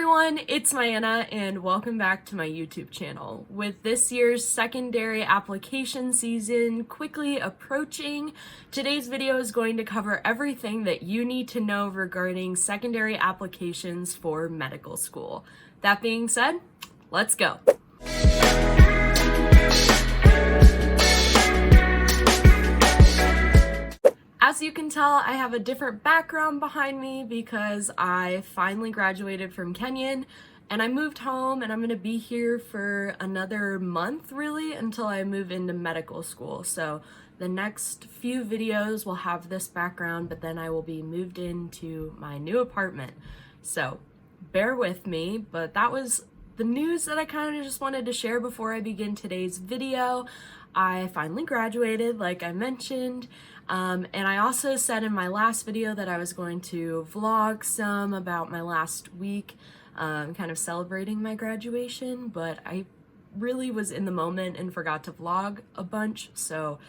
everyone, it's Mayanna and welcome back to my YouTube channel. With this year's secondary application season quickly approaching, today's video is going to cover everything that you need to know regarding secondary applications for medical school. That being said, let's go. As you can tell, I have a different background behind me because I finally graduated from Kenyon and I moved home, and I'm going to be here for another month really until I move into medical school. So the next few videos will have this background, but then I will be moved into my new apartment. So bear with me, but that was the news that I kind of just wanted to share before I begin today's video. I finally graduated, like I mentioned, and I also said in my last video that I was going to vlog some about my last week, kind of celebrating my graduation, but I really was in the moment and forgot to vlog a bunch, so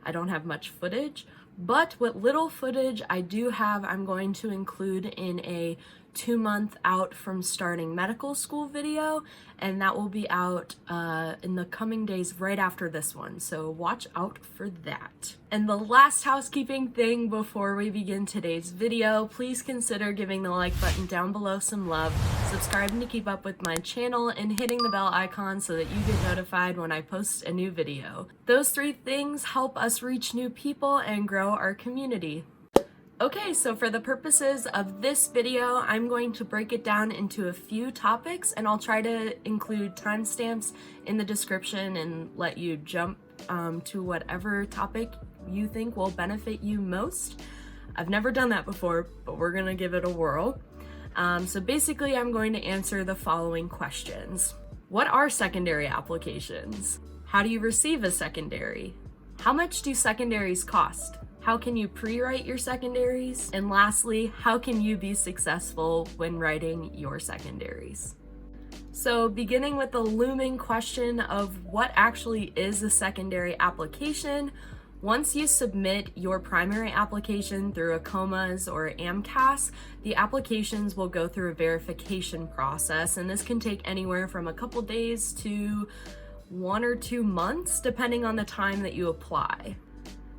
I don't have much footage. But what little footage I do have, I'm going to include in a 2-month out from starting medical school video, and that will be out in the coming days right after this one, so watch out for that. And the last housekeeping thing before we begin today's video, please consider giving the like button down below some love, subscribing to keep up with my channel, and hitting the bell icon so that you get notified when I post a new video. Those 3 things help us reach new people and grow our community. Okay, so for the purposes of this video, I'm going to break it down into a few topics, and I'll try to include timestamps in the description and let you jump to whatever topic you think will benefit you most. I've never done that before, but we're gonna give it a whirl. So basically, I'm going to answer the following questions. What are secondary applications? How do you receive a secondary? How much do secondaries cost? How can you pre-write your secondaries? And lastly, how can you be successful when writing your secondaries? So beginning with the looming question of what actually is a secondary application, once you submit your primary application through ACOMAS or AMCAS, the applications will go through a verification process, and this can take anywhere from a couple days to 1 or 2 months, depending on the time that you apply.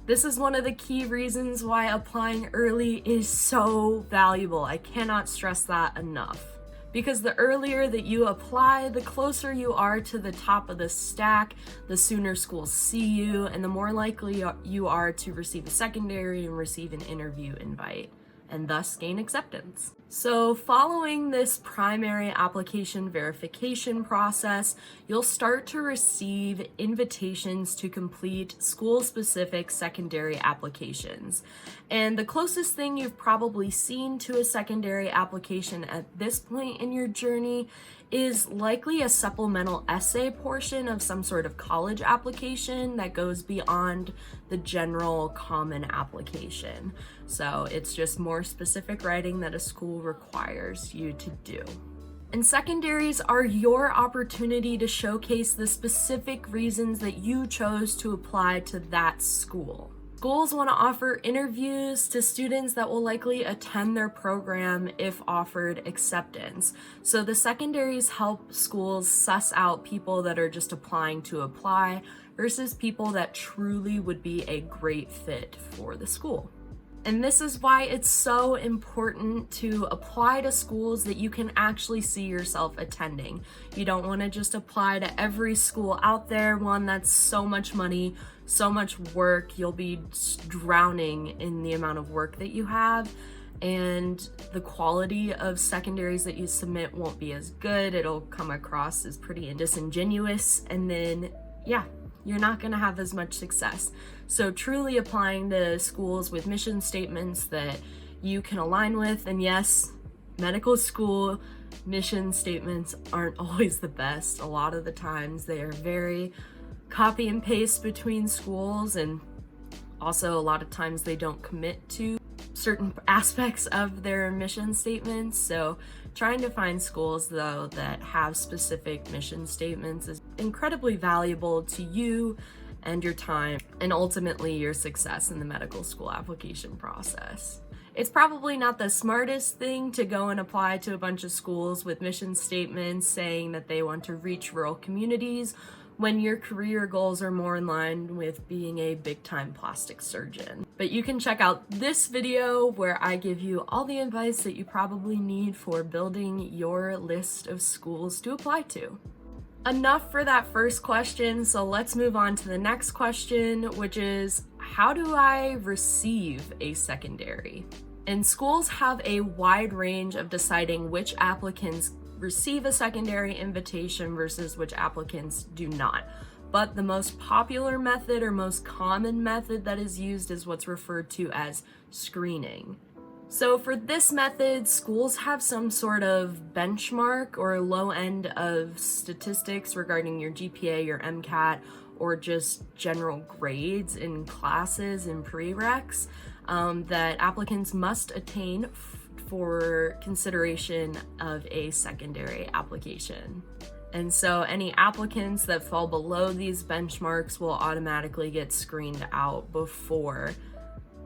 This is one of the key reasons why applying early is so valuable. I cannot stress that enough. Because the earlier that you apply, the closer you are to the top of the stack, the sooner schools see you, and the more likely you are to receive a secondary and receive an interview invite, and thus gain acceptance. So following this primary application verification process, you'll start to receive invitations to complete school-specific secondary applications. And the closest thing you've probably seen to a secondary application at this point in your journey is likely a supplemental essay portion of some sort of college application that goes beyond the general common application. So it's just more specific writing that a school requires you to do. And secondaries are your opportunity to showcase the specific reasons that you chose to apply to that school. Schools want to offer interviews to students that will likely attend their program if offered acceptance. So the secondaries help schools suss out people that are just applying to apply versus people that truly would be a great fit for the school. And this is why it's so important to apply to schools that you can actually see yourself attending. You don't want to just apply to every school out there, one that's so much money, so much work, you'll be drowning in the amount of work that you have, and the quality of secondaries that you submit won't be as good. It'll come across as pretty disingenuous, and then you're not going to have as much success. So truly applying to schools with mission statements that you can align with, and yes, medical school mission statements aren't always the best. A lot of the times they are very copy and paste between schools, and also a lot of times they don't commit to certain aspects of their mission statements. So trying to find schools though that have specific mission statements is incredibly valuable to you and your time, and ultimately your success in the medical school application process. It's probably not the smartest thing to go and apply to a bunch of schools with mission statements saying that they want to reach rural communities when your career goals are more in line with being a big-time plastic surgeon. But you can check out this video where I give you all the advice that you probably need for building your list of schools to apply to. Enough for that first question, so let's move on to the next question, which is, how do I receive a secondary? And schools have a wide range of deciding which applicants receive a secondary invitation versus which applicants do not. But the most popular method or most common method that is used is what's referred to as screening. So for this method, schools have some sort of benchmark or low end of statistics regarding your GPA, your MCAT, or just general grades in classes and prereqs that applicants must attain for consideration of a secondary application. And so any applicants that fall below these benchmarks will automatically get screened out before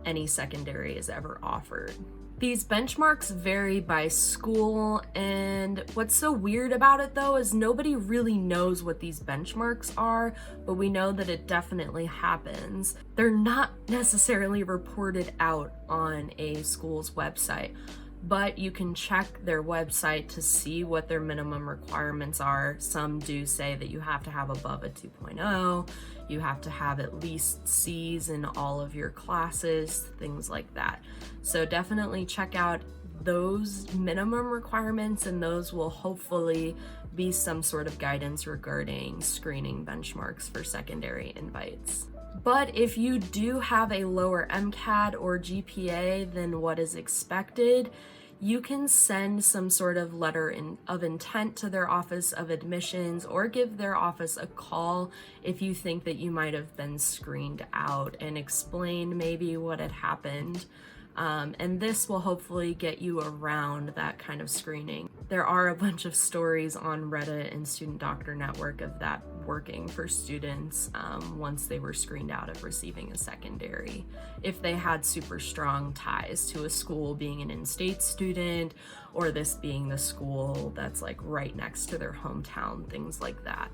any secondary is ever offered. These benchmarks vary by school, and what's so weird about it though is nobody really knows what these benchmarks are, but we know that it definitely happens. They're not necessarily reported out on a school's website, but you can check their website to see what their minimum requirements are. Some do say that you have to have above a 2.0, you have to have at least C's in all of your classes, things like that. So definitely check out those minimum requirements, and those will hopefully be some sort of guidance regarding screening benchmarks for secondary invites. But if you do have a lower MCAT or GPA than what is expected, you can send some sort of letter of intent to their office of admissions, or give their office a call if you think that you might have been screened out, and explain maybe what had happened. And this will hopefully get you around that kind of screening. There are a bunch of stories on Reddit and Student Doctor Network of that working for students once they were screened out of receiving a secondary, if they had super strong ties to a school, being an in-state student, or this being the school that's like right next to their hometown, things like that.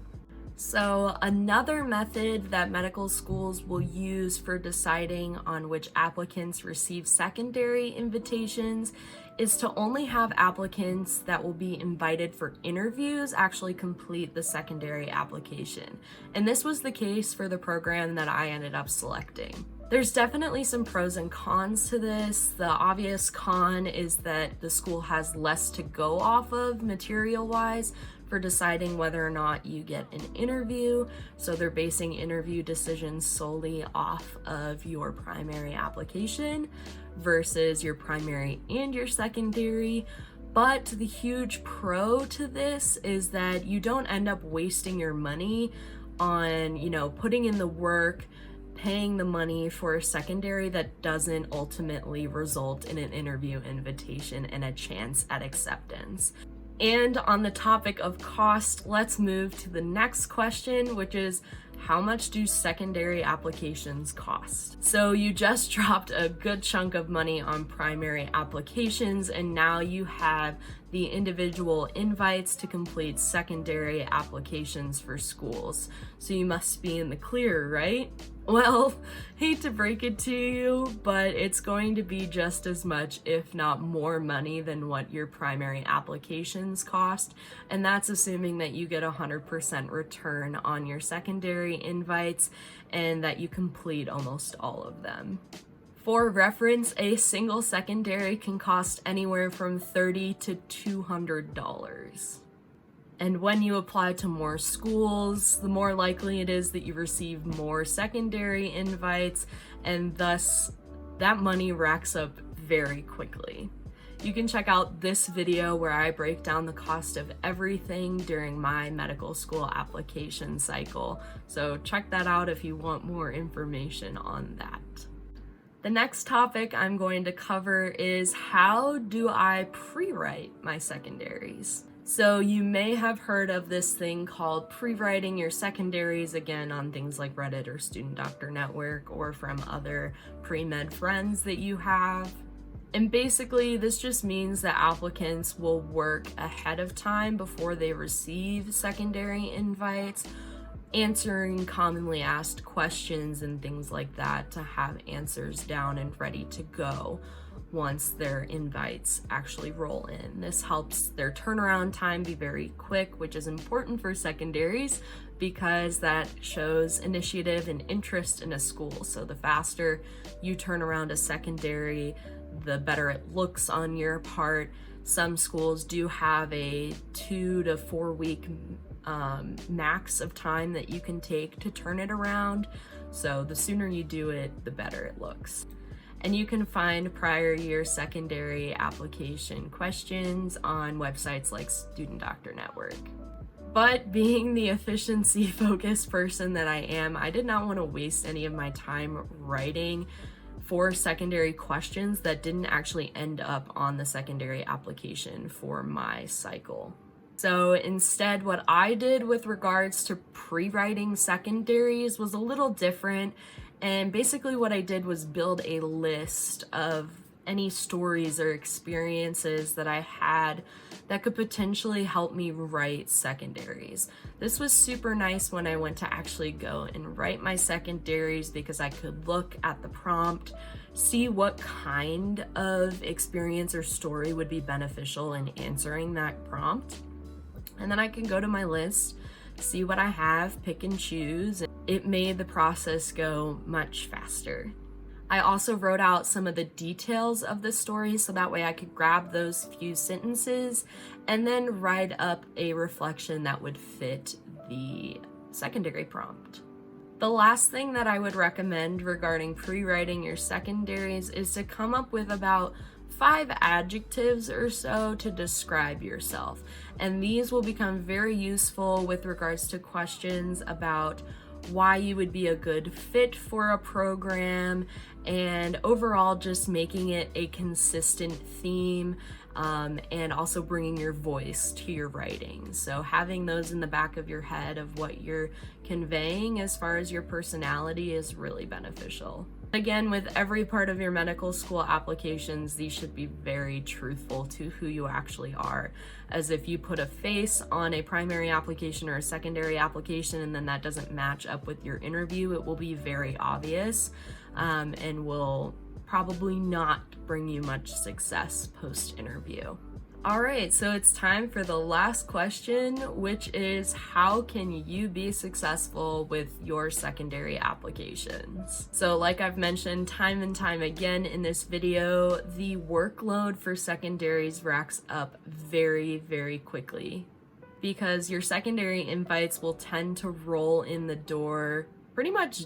So another method that medical schools will use for deciding on which applicants receive secondary invitations is to only have applicants that will be invited for interviews actually complete the secondary application. And this was the case for the program that I ended up selecting. There's definitely some pros and cons to this. The obvious con is that the school has less to go off of material-wise for deciding whether or not you get an interview. So they're basing interview decisions solely off of your primary application versus your primary and your secondary. But the huge pro to this is that you don't end up wasting your money on, putting in the work, paying the money for a secondary that doesn't ultimately result in an interview invitation and a chance at acceptance. And on the topic of cost, let's move to the next question, which is, how much do secondary applications cost? So you just dropped a good chunk of money on primary applications, and now you have the individual invites to complete secondary applications for schools. So you must be in the clear, right? Well, hate to break it to you, but it's going to be just as much, if not more money than what your primary applications cost. And that's assuming that you get 100% return on your secondary invites and that you complete almost all of them. For reference, a single secondary can cost anywhere from $30 to $200. And when you apply to more schools, the more likely it is that you receive more secondary invites, and thus that money racks up very quickly. You can check out this video where I break down the cost of everything during my medical school application cycle. So check that out if you want more information on that. The next topic I'm going to cover is, how do I pre-write my secondaries? So you may have heard of this thing called pre-writing your secondaries, again on things like Reddit or Student Doctor Network, or from other pre-med friends that you have. And basically, this just means that applicants will work ahead of time before they receive secondary invites, answering commonly asked questions and things like that to have answers down and ready to go once their invites actually roll in. This helps their turnaround time be very quick, which is important for secondaries because that shows initiative and interest in a school. So the faster you turn around a secondary, the better it looks on your part. Some schools do have a 2 to 4 week max of time that you can take to turn it around. So the sooner you do it, the better it looks. And you can find prior year secondary application questions on websites like Student Doctor Network. But being the efficiency focused person that I am, I did not want to waste any of my time writing for secondary questions that didn't actually end up on the secondary application for my cycle. So instead, what I did with regards to pre-writing secondaries was a little different. And basically what I did was build a list of any stories or experiences that I had that could potentially help me write secondaries. This was super nice when I went to actually go and write my secondaries because I could look at the prompt, see what kind of experience or story would be beneficial in answering that prompt. And then I can go to my list, see what I have, pick and choose. It made the process go much faster. I also wrote out some of the details of the story so that way I could grab those few sentences and then write up a reflection that would fit the secondary prompt. The last thing that I would recommend regarding pre-writing your secondaries is to come up with about 5 adjectives or so to describe yourself. And these will become very useful with regards to questions about why you would be a good fit for a program, and overall just making it a consistent theme, and also bringing your voice to your writing. So having those in the back of your head of what you're conveying as far as your personality is really beneficial. Again, with every part of your medical school applications, these should be very truthful to who you actually are. As if you put a face on a primary application or a secondary application and then that doesn't match up with your interview, it will be very obvious, and will probably not bring you much success post-interview. All right, so it's time for the last question, which is how can you be successful with your secondary applications? So like I've mentioned time and time again in this video, the workload for secondaries racks up very, very quickly because your secondary invites will tend to roll in the door pretty much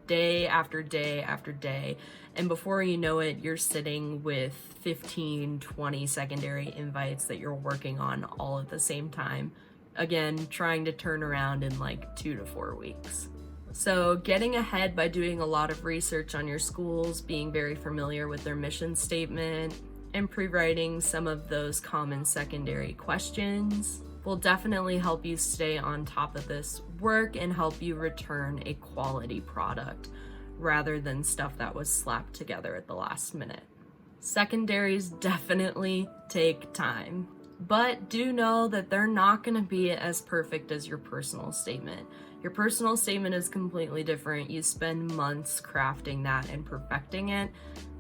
day after day after day. And before you know it, you're sitting with 15, 20 secondary invites that you're working on all at the same time. Again, trying to turn around in like 2 to 4 weeks. So getting ahead by doing a lot of research on your schools, being very familiar with their mission statement, and pre-writing some of those common secondary questions will definitely help you stay on top of this work and help you return a quality product rather than stuff that was slapped together at the last minute. Secondaries definitely take time, but do know that they're not going to be as perfect as your personal statement. Your personal statement is completely different. You spend months crafting that and perfecting it.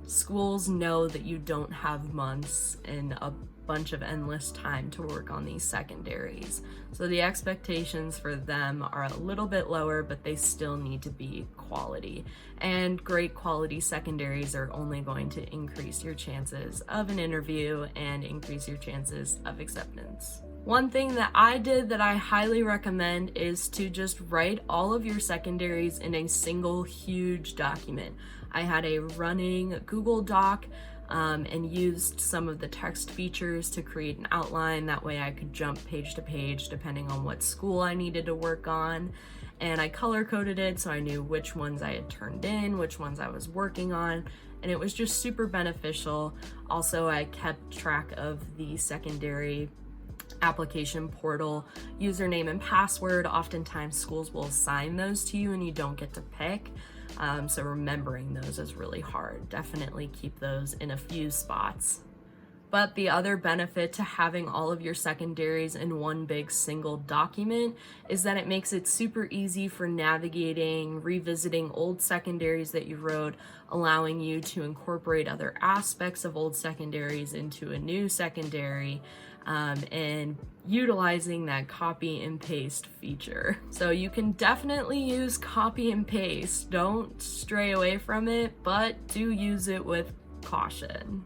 Schools know that you don't have months and a bunch of endless time to work on these secondaries. So the expectations for them are a little bit lower, but they still need to be quality. And great quality secondaries are only going to increase your chances of an interview and increase your chances of acceptance. One thing that I did that I highly recommend is to just write all of your secondaries in a single huge document. I had a running Google Doc and used some of the text features to create an outline. That way I could jump page to page depending on what school I needed to work on. And I color coded it so I knew which ones I had turned in, which ones I was working on, and it was just super beneficial. Also, I kept track of the secondary application portal username and password. Oftentimes schools will assign those to you and you don't get to pick. So remembering those is really hard. Definitely keep those in a few spots. But the other benefit to having all of your secondaries in one big single document is that it makes it super easy for navigating, revisiting old secondaries that you wrote, allowing you to incorporate other aspects of old secondaries into a new secondary, and utilizing that copy and paste feature. So you can definitely use copy and paste. Don't stray away from it, but do use it with caution.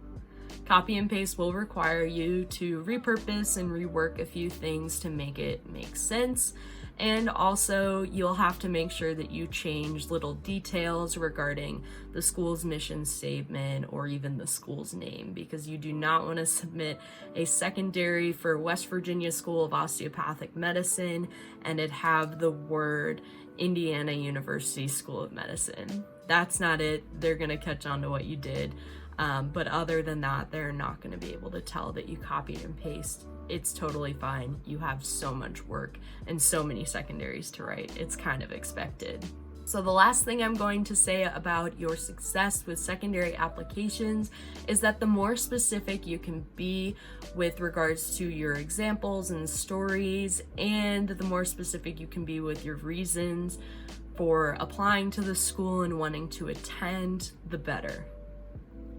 Copy and paste will require you to repurpose and rework a few things to make it make sense. And also, you'll have to make sure that you change little details regarding the school's mission statement or even the school's name, because you do not want to submit a secondary for West Virginia School of Osteopathic Medicine and it have the word Indiana University School of Medicine. That's not it. They're going to catch on to what you did. But other than that, they're not going to be able to tell that you copied and paste. It's totally fine. You have so much work and so many secondaries to write. It's kind of expected. So the last thing I'm going to say about your success with secondary applications is that the more specific you can be with regards to your examples and stories, and the more specific you can be with your reasons for applying to the school and wanting to attend, the better.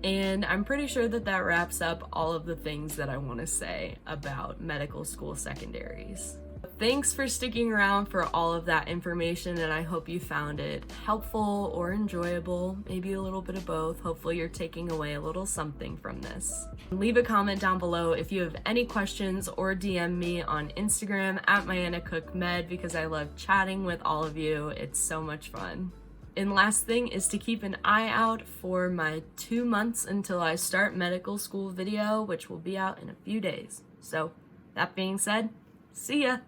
And I'm pretty sure that that wraps up all of the things that I want to say about medical school secondaries. Thanks for sticking around for all of that information, and I hope you found it helpful or enjoyable, maybe a little bit of both. Hopefully you're taking away a little something from this. Leave a comment down below if you have any questions, or DM me on Instagram at MyAnnaCookMed, because I love chatting with all of you. It's so much fun. And last thing is to keep an eye out for my 2 months until I start medical school video, which will be out in a few days. So that being said, see ya!